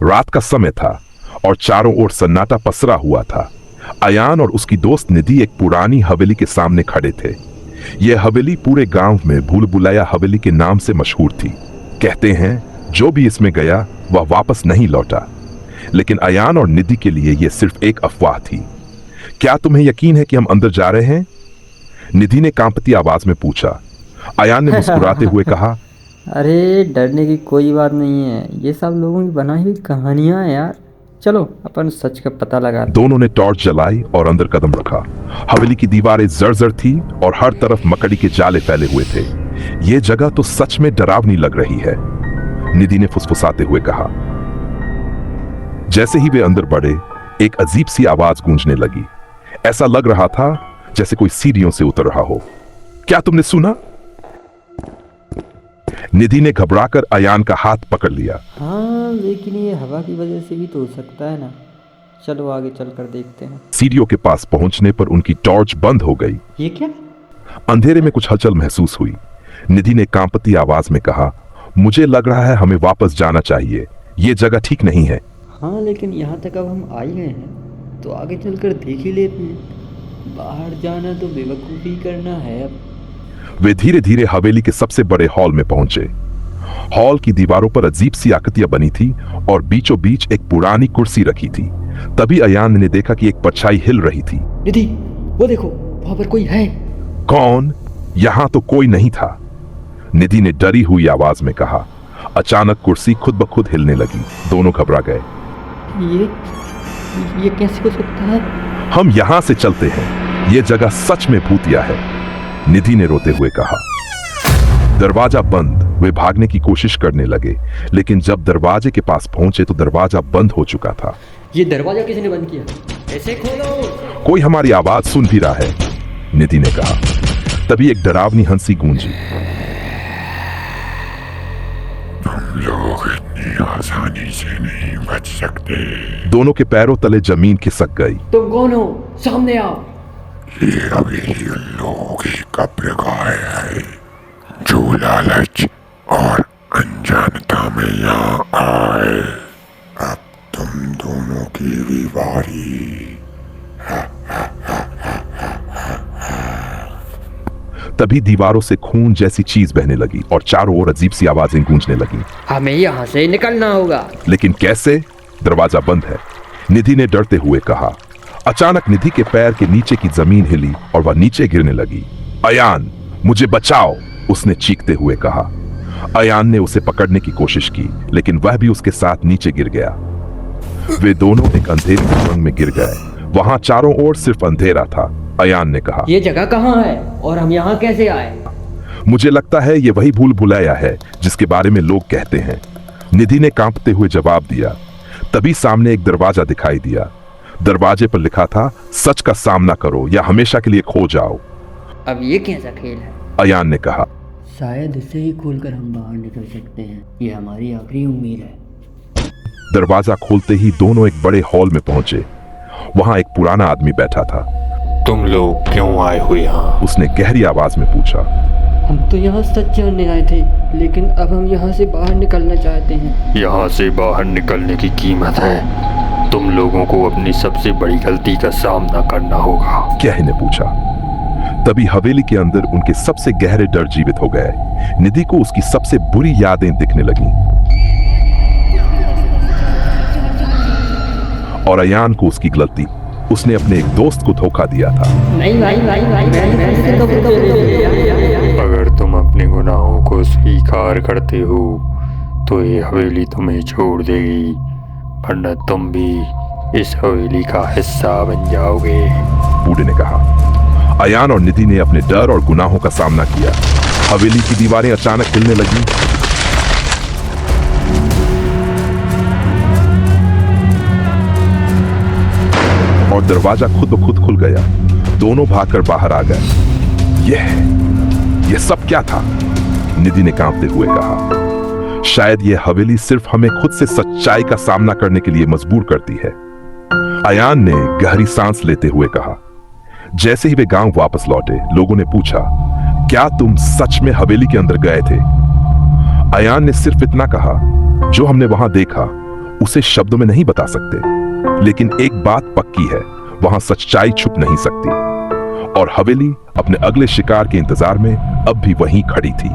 रात का समय था और चारों ओर सन्नाटा पसरा हुआ था। अयान और उसकी दोस्त निधि एक पुरानी हवेली के सामने खड़े थे। यह हवेली पूरे गांव में भूल भुलैया हवेली के नाम से मशहूर थी। कहते हैं जो भी इसमें गया वह वापस नहीं लौटा, लेकिन अयान और निधि के लिए यह सिर्फ एक अफवाह थी। क्या तुम्हें यकीन है कि हम अंदर जा रहे हैं? निधि ने कांपती आवाज में पूछा। अयान ने मुस्कुराते हुए कहा, अरे डरने की कोई बात नहीं है, ये सब लोगों की बनाई हुई कहानियां हैं यार। चलो अपन सच का पता लगा। दोनों ने टॉर्च जलाई और अंदर कदम रखा। हवेली की दीवारें जर्जर थी और हर तरफ मकड़ी के जाले फैले हुए थे। यह जगह तो सच में डरावनी लग रही है, निधि ने फुसफुसाते हुए कहा। जैसे ही वे अंदर बढ़े, एक अजीब सी आवाज गूंजने लगी। ऐसा लग रहा था जैसे कोई सीढ़ियों से उतर रहा हो। क्या तुमने सुना? निधि ने घबराकर अयान का हाथ पकड़ लिया। हाँ, लेकिन ये हवा की वजह से भी तो हो सकता है ना। चलो आगे चलकर देखते हैं। सीढ़ियों के पास पहुंचने पर उनकी टॉर्च बंद हो गई। ये क्या? अंधेरे में कुछ हलचल महसूस हुई। निधि ने कांपती आवाज में कहा, मुझे लग रहा है हमें वापस जाना चाहिए, ये जगह ठीक नहीं है। हाँ, लेकिन यहाँ तक अब हम आए गए हैं तो आगे चलकर देख ही लेते हैं। बाहर जाना तो बेवकूफ़ी करना है अब। वे धीरे धीरे हवेली के सबसे बड़े हॉल में पहुंचे। हॉल की दीवारों पर अजीब सी आकृतियां बनी थी और बीचों बीच एक पुरानी कुर्सी रखी थी। तभी अयान ने देखा कि एक परछाई हिल रही थी। निधि, वो देखो, वहां पर कोई है। कौन? यहां तो कोई नहीं था, निधि ने डरी हुई आवाज में कहा। अचानक कुर्सी खुद ब खुद हिलने लगी। दोनों घबरा गए। ये कैसे हो सकता है? हम यहां से चलते हैं, यह जगह सच में भूतिया है, निधि ने रोते हुए कहा। दरवाजा बंद। वे भागने की कोशिश करने लगे, लेकिन जब दरवाजे के पास पहुंचे तो दरवाजा बंद हो चुका था। ये दरवाजा किसने बंद किया? ऐसे खोलो। कोई हमारी आवाज सुन भी रहा है, निधि ने कहा। तभी एक डरावनी हंसी गूंजी। तुम लोग इतनी आसानी से नहीं बच सकते। दोनों के पैरों तले जमीन खिसक गई। तुम कौन हो? सामने आओ। ये हवेली उन लोगों की कब्र गाह है जो लालच और अनजानता में यहाँ आए। अब तुम दोनों की भी बारी। तभी दीवारों से खून जैसी चीज बहने लगी और चारों ओर अजीब सी आवाजें गूंजने लगी। हमें यहाँ से निकलना होगा। लेकिन कैसे? दरवाजा बंद है, निधि ने डरते हुए कहा। अचानक निधि के पैर के नीचे की जमीन हिली और वह नीचे गिरने लगी। अयान, मुझे बचाओ, उसने चीखते हुए कहा। अयान ने उसे पकड़ने की कोशिश की, लेकिन वह भी उसके साथ नीचे गिर गया। वे दोनों एक अंधेरी सुरंग में गिर गए। वहां चारों ओर सिर्फ अंधेरा था। अयान ने कहा, ये जगह कहाँ है और हम यहाँ कैसे आए? मुझे लगता है ये वही भूल भुलैया है जिसके बारे में लोग कहते हैं, निधि ने कांपते हुए जवाब दिया। तभी सामने एक दरवाजा दिखाई दिया। दरवाजे पर लिखा था, सच का सामना करो या हमेशा के लिए खो जाओ। अब ये कैसा खेल है? अयान ने कहा। शायद इसे ही खोलकर हम बाहर निकल सकते हैं, ये हमारी आखिरी उम्मीद है। दरवाजा खोलते ही दोनों एक बड़े हॉल में पहुंचे। वहां एक पुराना आदमी बैठा था। तुम लोग क्यों आए हो यहाँ? उसने गहरी आवाज में पूछा। हम तो यहाँ सच जानने आए थे, लेकिन अब हम यहाँ से बाहर निकलना चाहते हैं। यहाँ से बाहर निकलने की कीमत है। तुम लोगों को अपनी सबसे बड़ी गलती का सामना करना होगा। क्या ने पूछा। तभी हवेली के अंदर उनके सबसे गहरे डर जीवित हो गए। निधि को उसकी सबसे बुरी यादें दिखने लगीं और अयान को उसकी गलती, उसने अपने एक दोस्त को धोखा दिया था। नहीं भाई, अगर तुम अपने गुनाहों को स्वीकार करते हो तो ये हवेली तुम्हें छोड़ देगी, वरना तुम भी इस हवेली का हिस्सा बन जाओगे, बूढ़े ने कहा। अयान और निधि ने अपने डर और गुनाहों का सामना किया। हवेली की दीवारें अचानक हिलने लगी। और दरवाजा खुद ब खुद खुल गया। दोनों भागकर बाहर आ गए। यह सब क्या था? निधि ने कांपते हुए कहा। शायद यह हवेली सिर्फ हमें खुद से सच्चाई का सामना करने के लिए मजबूर करती है। अयान ने गहरी सांस लेते हुए कहा। जैसे ही वे गांव वापस लौटे, लोगों ने पूछा, क्या तुम सच में हवेली के अंदर गए थे? अयान ने सिर्फ इतना कहा, जो हमने वहां देखा उसे शब्दों में नहीं बता सकते, लेकिन एक बात पक्की है, वहां सच्चाई छुप नहीं सकती। और हवेली अपने अगले शिकार के इंतजार में अब भी वहीं खड़ी थी।